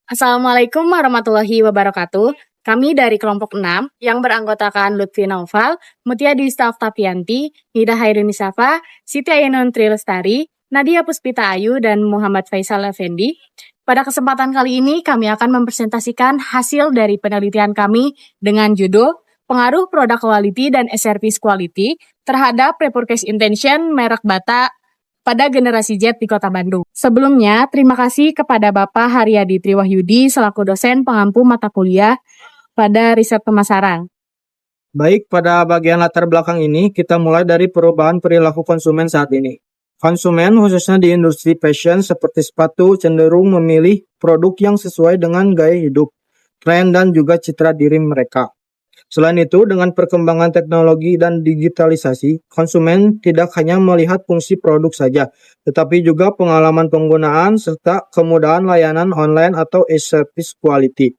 Assalamualaikum warahmatullahi wabarakatuh. Kami dari kelompok 6 yang beranggotakan Lutfi Naufal, Mutia Dwista Oktavianti, Nida Hairuni Safa, Siti Ainun Trilestari, Nadia Puspita Ayu, dan Muhammad Faisal Effendi. Pada kesempatan kali ini kami akan mempresentasikan hasil dari penelitian kami dengan judul Pengaruh Produk Quality dan Service Quality terhadap Repurchase Intention merek Bata pada generasi Z di Kota Bandung. Sebelumnya, terima kasih kepada Bapak Haryadi Triwahyudi selaku dosen pengampu mata kuliah pada riset pemasaran. Baik, pada bagian latar belakang ini, kita mulai dari perubahan perilaku konsumen saat ini. Konsumen, khususnya di industri fashion seperti sepatu, cenderung memilih produk yang sesuai dengan gaya hidup, tren, dan juga citra diri mereka. Selain itu, dengan perkembangan teknologi dan digitalisasi, konsumen tidak hanya melihat fungsi produk saja, tetapi juga pengalaman penggunaan serta kemudahan layanan online atau e-service quality.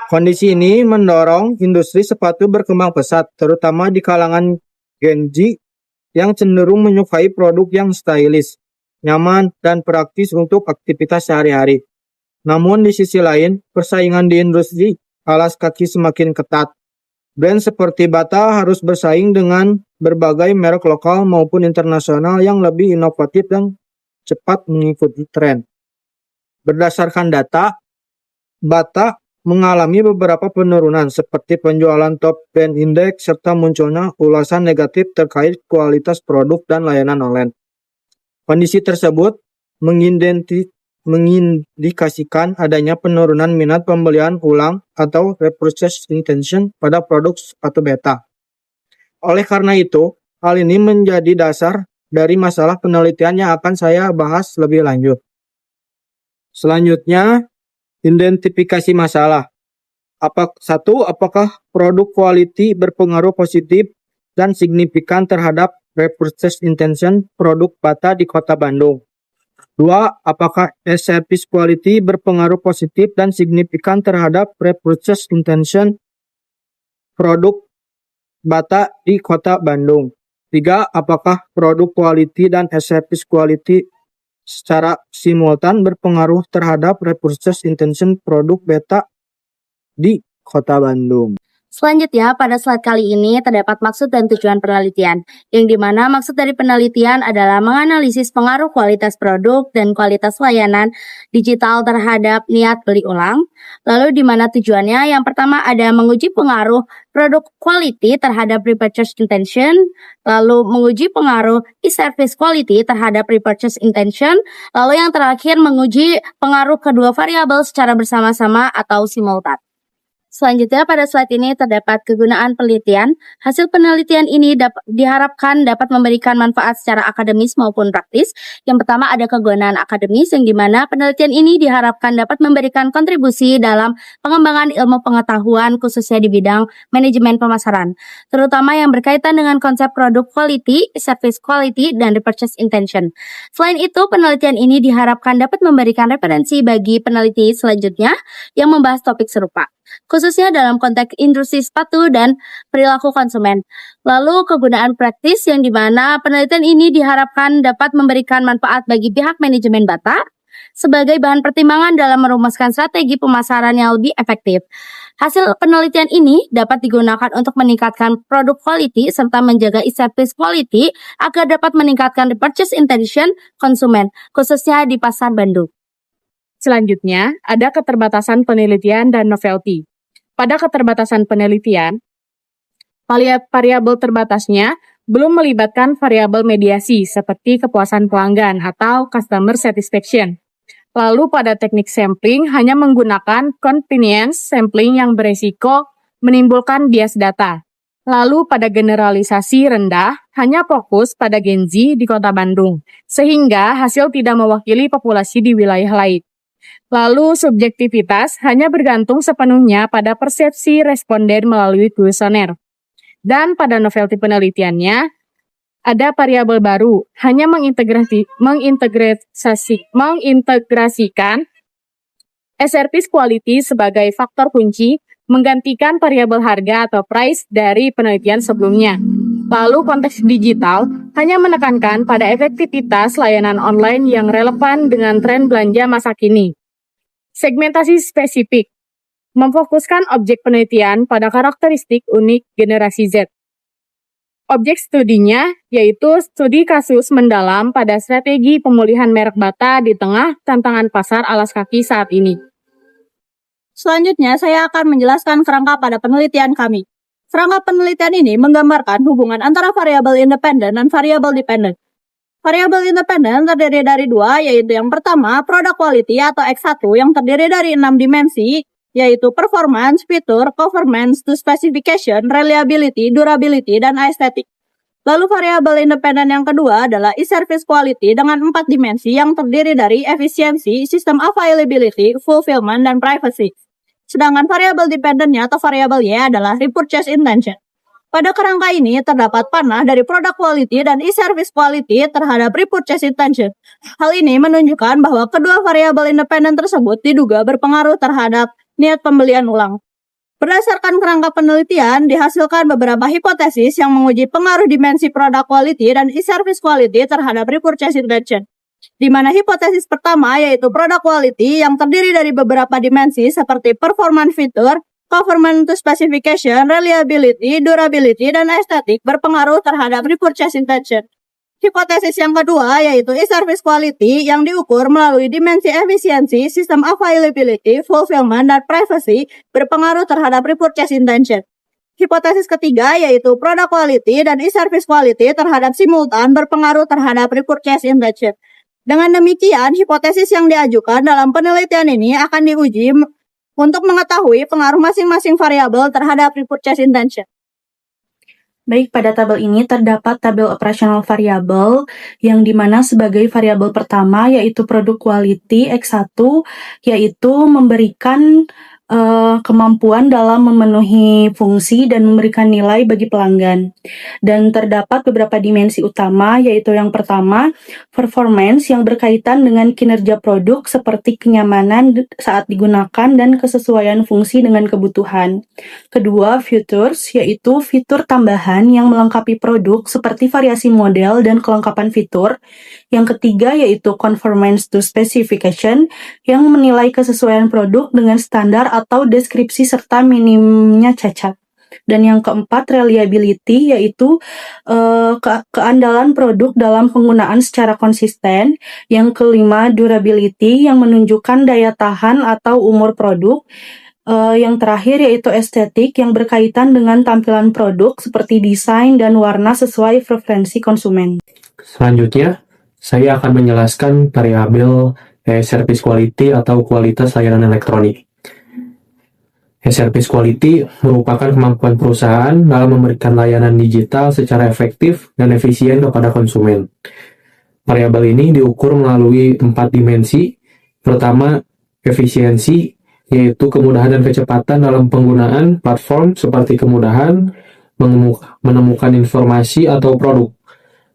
Kondisi ini mendorong industri sepatu berkembang pesat, terutama di kalangan Gen Z yang cenderung menyukai produk yang stylish, nyaman, dan praktis untuk aktivitas sehari-hari. Namun di sisi lain, persaingan di industri alas kaki semakin ketat. Brand seperti Bata harus bersaing dengan berbagai merek lokal maupun internasional yang lebih inovatif dan cepat mengikuti tren. Berdasarkan data, Bata mengalami beberapa penurunan seperti penjualan top brand index serta munculnya ulasan negatif terkait kualitas produk dan layanan online. Kondisi tersebut mengindikasikan adanya penurunan minat pembelian ulang atau repurchase intention pada produk sepatu Bata. Oleh karena itu, hal ini menjadi dasar dari masalah penelitian yang akan saya bahas lebih lanjut. Selanjutnya, identifikasi masalah. Apakah produk quality berpengaruh positif dan signifikan terhadap repurchase intention produk Bata di Kota Bandung? 2. Apakah service quality berpengaruh positif dan signifikan terhadap repurchase intention produk Bata di Kota Bandung? 3. Apakah produk quality dan service quality secara simultan berpengaruh terhadap repurchase intention produk Bata di Kota Bandung? Selanjutnya, pada slide kali ini terdapat maksud dan tujuan penelitian, yang dimana maksud dari penelitian adalah menganalisis pengaruh kualitas produk dan kualitas layanan digital terhadap niat beli ulang. Lalu di mana tujuannya? Yang pertama ada menguji pengaruh produk quality terhadap repurchase intention, lalu menguji pengaruh e-service quality terhadap repurchase intention, lalu yang terakhir menguji pengaruh kedua variabel secara bersama-sama atau simultan. Selanjutnya pada slide ini terdapat kegunaan penelitian. Hasil penelitian ini diharapkan dapat memberikan manfaat secara akademis maupun praktis. Yang pertama ada kegunaan akademis yang dimana penelitian ini diharapkan dapat memberikan kontribusi dalam pengembangan ilmu pengetahuan khususnya di bidang manajemen pemasaran, terutama yang berkaitan dengan konsep produk quality, service quality, dan repurchase intention. Selain itu, penelitian ini diharapkan dapat memberikan referensi bagi peneliti selanjutnya yang membahas topik serupa, khususnya dalam konteks industri sepatu dan perilaku konsumen. Lalu kegunaan praktis yang dimana penelitian ini diharapkan dapat memberikan manfaat bagi pihak manajemen Bata sebagai bahan pertimbangan dalam merumuskan strategi pemasaran yang lebih efektif. Hasil penelitian ini dapat digunakan untuk meningkatkan produk quality serta menjaga e-service quality agar dapat meningkatkan repurchase intention konsumen, khususnya di pasar Bandung. Selanjutnya, ada keterbatasan penelitian dan novelty. Pada keterbatasan penelitian, variabel terbatasnya belum melibatkan variabel mediasi seperti kepuasan pelanggan atau customer satisfaction. Lalu pada teknik sampling hanya menggunakan convenience sampling yang beresiko menimbulkan bias data. Lalu pada generalisasi rendah hanya fokus pada Gen Z di Kota Bandung, sehingga hasil tidak mewakili populasi di wilayah lain. Lalu subjektivitas hanya bergantung sepenuhnya pada persepsi responden melalui kuesioner. Dan pada novelty penelitiannya, ada variabel baru, hanya mengintegrasikan service quality sebagai faktor kunci, menggantikan variabel harga atau price dari penelitian sebelumnya. Lalu konteks digital hanya menekankan pada efektivitas layanan online yang relevan dengan tren belanja masa kini. Segmentasi spesifik memfokuskan objek penelitian pada karakteristik unik generasi Z. Objek studinya yaitu studi kasus mendalam pada strategi pemulihan merek Bata di tengah tantangan pasar alas kaki saat ini. Selanjutnya, saya akan menjelaskan kerangka pada penelitian kami. Kerangka penelitian ini menggambarkan hubungan antara variabel independen dan variabel dependen. Variabel independen terdiri dari dua, yaitu yang pertama, product quality atau X1 yang terdiri dari 6 dimensi, yaitu performance, fitur, conformance to specification, reliability, durability, dan aesthetic. Lalu variabel independen yang kedua adalah e-service quality dengan 4 dimensi yang terdiri dari efisiensi, system availability, fulfillment, dan privacy. Sedangkan variabel dependennya atau variabel Y adalah repurchase intention. Pada kerangka ini terdapat panah dari product quality dan e-service quality terhadap repurchase intention. Hal ini menunjukkan bahwa kedua variabel independen tersebut diduga berpengaruh terhadap niat pembelian ulang. Berdasarkan kerangka penelitian, dihasilkan beberapa hipotesis yang menguji pengaruh dimensi product quality dan e-service quality terhadap repurchase intention. Di mana hipotesis pertama yaitu product quality yang terdiri dari beberapa dimensi seperti performance fitur, conformance to specification, reliability, durability, dan aesthetic berpengaruh terhadap repurchase intention. Hipotesis yang kedua yaitu e-service quality yang diukur melalui dimensi efisiensi, system availability, fulfillment, dan privacy berpengaruh terhadap repurchase intention. Hipotesis ketiga yaitu product quality dan e-service quality terhadap simultan berpengaruh terhadap repurchase intention. Dengan demikian, hipotesis yang diajukan dalam penelitian ini akan diuji untuk mengetahui pengaruh masing-masing variabel terhadap repurchase intention. Baik, pada tabel ini terdapat tabel operasional variabel yang dimana sebagai variabel pertama yaitu produk quality X1 yaitu memberikan kemampuan dalam memenuhi fungsi dan memberikan nilai bagi pelanggan. Dan terdapat beberapa dimensi utama yaitu yang pertama performance yang berkaitan dengan kinerja produk seperti kenyamanan saat digunakan dan kesesuaian fungsi dengan kebutuhan. Kedua, features yaitu fitur tambahan yang melengkapi produk seperti variasi model dan kelengkapan fitur. Yang ketiga yaitu conformance to specification yang menilai kesesuaian produk dengan standar atau deskripsi serta minimnya cacat. Dan yang keempat reliability yaitu keandalan produk dalam penggunaan secara konsisten. Yang kelima durability yang menunjukkan daya tahan atau umur produk. Yang terakhir yaitu estetik yang berkaitan dengan tampilan produk seperti desain dan warna sesuai preferensi konsumen. Selanjutnya, saya akan menjelaskan variabel service quality atau kualitas layanan elektronik. Service quality merupakan kemampuan perusahaan dalam memberikan layanan digital secara efektif dan efisien kepada konsumen. Variabel ini diukur melalui 4 dimensi. Pertama, efisiensi, yaitu kemudahan dan kecepatan dalam penggunaan platform seperti kemudahan menemukan informasi atau produk,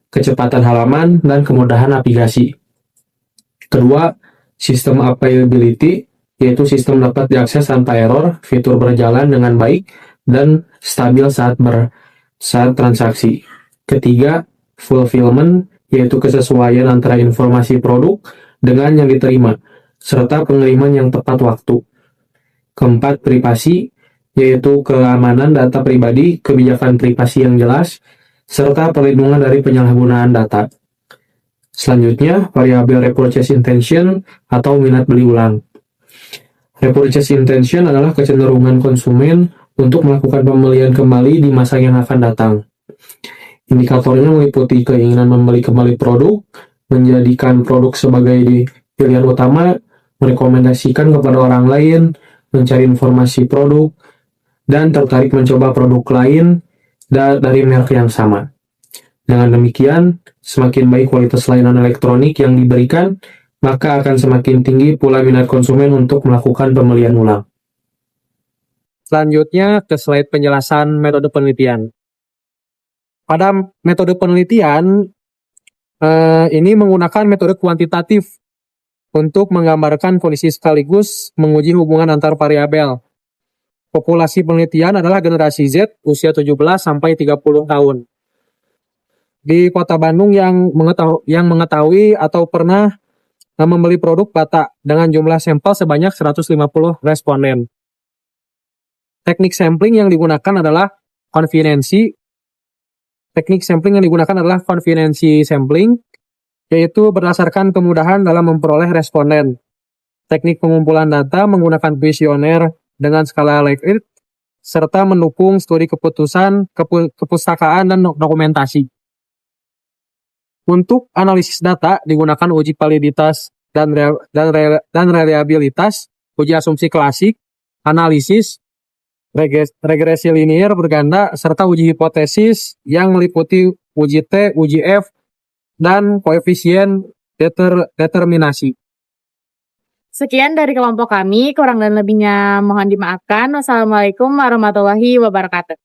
kecepatan halaman, dan kemudahan navigasi. Kedua, sistem availability, yaitu sistem dapat diakses tanpa error, fitur berjalan dengan baik, dan stabil saat transaksi. Ketiga, fulfillment, yaitu kesesuaian antara informasi produk dengan yang diterima, serta pengiriman yang tepat waktu. Keempat, privasi, yaitu keamanan data pribadi, kebijakan privasi yang jelas, serta perlindungan dari penyalahgunaan data. Selanjutnya, variabel repurchase intention atau minat beli ulang. Repurchase intention adalah kecenderungan konsumen untuk melakukan pembelian kembali di masa yang akan datang. Indikatornya meliputi keinginan membeli kembali produk, menjadikan produk sebagai pilihan utama, merekomendasikan kepada orang lain, mencari informasi produk, dan tertarik mencoba produk lain dari merek yang sama. Dengan demikian, semakin baik kualitas layanan elektronik yang diberikan, maka akan semakin tinggi pula minat konsumen untuk melakukan pembelian ulang. Selanjutnya ke slide penjelasan metode penelitian. Pada metode penelitian, ini menggunakan metode kuantitatif untuk menggambarkan kondisi sekaligus menguji hubungan antar variabel. Populasi penelitian adalah generasi Z usia 17 sampai 30 tahun. Di Kota Bandung yang mengetahui atau pernah membeli produk Bata dengan jumlah sampel sebanyak 150 responden. Teknik sampling yang digunakan adalah konvensi sampling, yaitu berdasarkan kemudahan dalam memperoleh responden. Teknik pengumpulan data menggunakan kuesioner dengan skala Likert, serta mendukung studi kepustakaan dan dokumentasi. Untuk analisis data digunakan uji validitas dan reliabilitas, uji asumsi klasik, analisis, regresi linier berganda, serta uji hipotesis yang meliputi uji T, uji F, dan koefisien determinasi. Sekian dari kelompok kami, kurang dan lebihnya mohon dimaafkan. Wassalamualaikum warahmatullahi wabarakatuh.